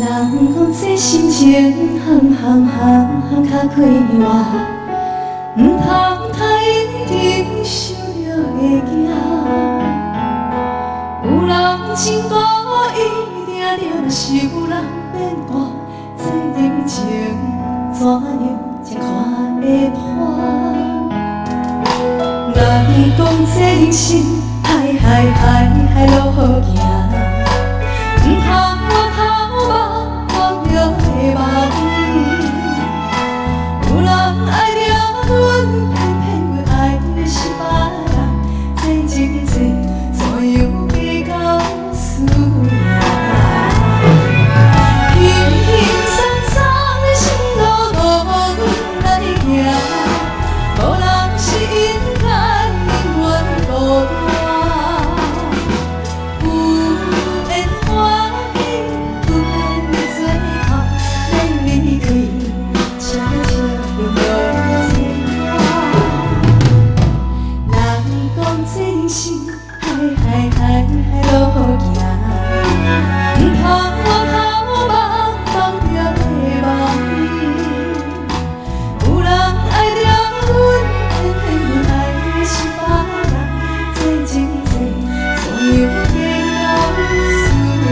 人讲这心情含较快活，毋通太认真想着会惊。有人真故意定定是有人变卦，这人情怎样才看会破？人讲这人生海路好行，毋通我头目望着会梦。有人爱着阮，偏偏阮爱的是别人，这情债怎样计较输赢？轻轻松松的心路阮来行，无人是应该永远孤单。海路好行，毋通我头目望着会梦。有人爱着阮，偏偏阮爱的是别人，这情债怎样计较输赢？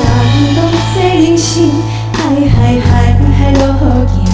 人讲这人生海路好行。